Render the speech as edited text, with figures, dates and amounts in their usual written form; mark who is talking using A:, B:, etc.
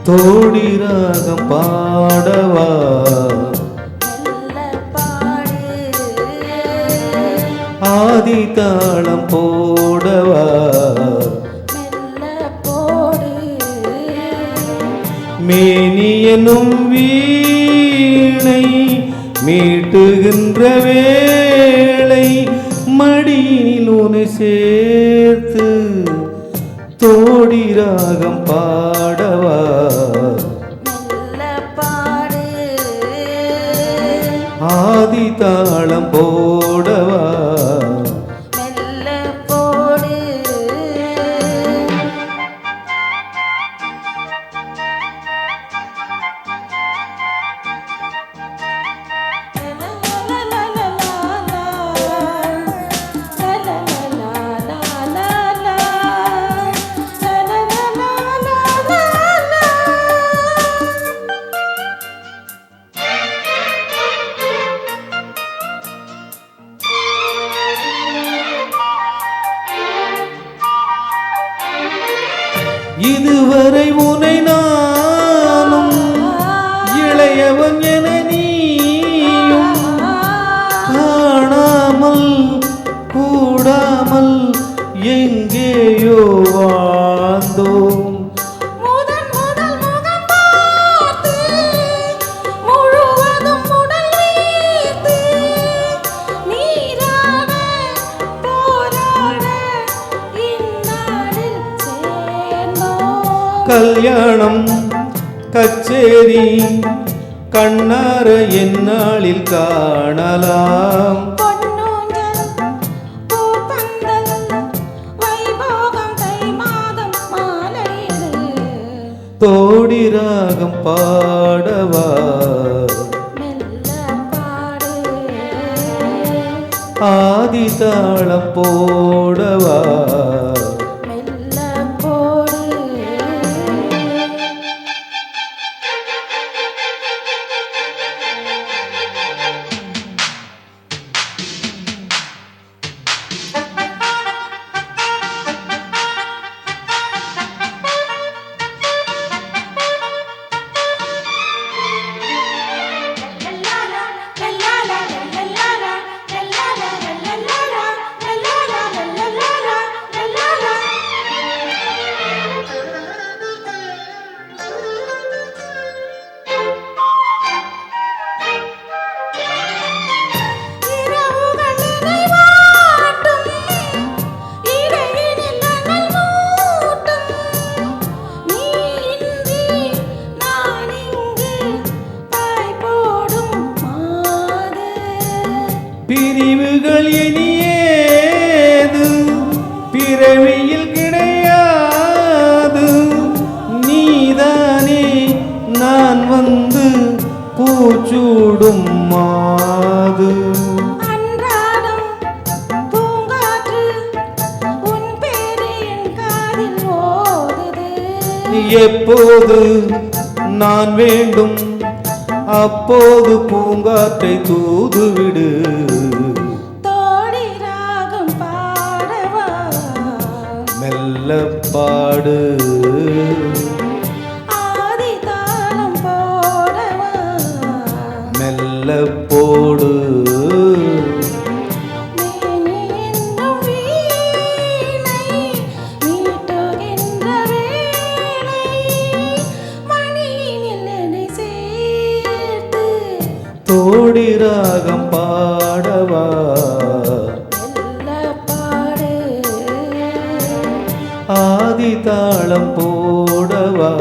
A: தோடி ராகம் பாடவா ஆதி தாளம் போடவா மேனியனும் வீணை மீட்டுகின்ற வேளை மடியினில் உன்னை சேர்த்து தோடி ராகம் பாடவா ஆதி தாளம் போடவா இதுவரை உனை நானும் இளையவன் என நீயும் காணாமல் கூடாமல் எங்கேயோ வாழ்ந்தோம். கல்யாணம் கச்சேரி கண்ணார எந்நாளில் காணலாம். தோடி ராகம் பாடவா ஆதி தாளம் போடவா பிரிவுகள் இனியேது பிறவியில் கிடையாது. நீதானே நான் வந்து பூச்சூடும் மாது. எப்போது நான் வேண்டும் அப்போது பூங்காற்றை தூதுவிடு.
B: தோடி ராகம் பாடவா
A: மெல்ல பாடு
B: ஆதி தாளம் போடவா
A: மெல்ல போடு. தோடி ராகம் பாடவா ஆதி தாளம் போடவா.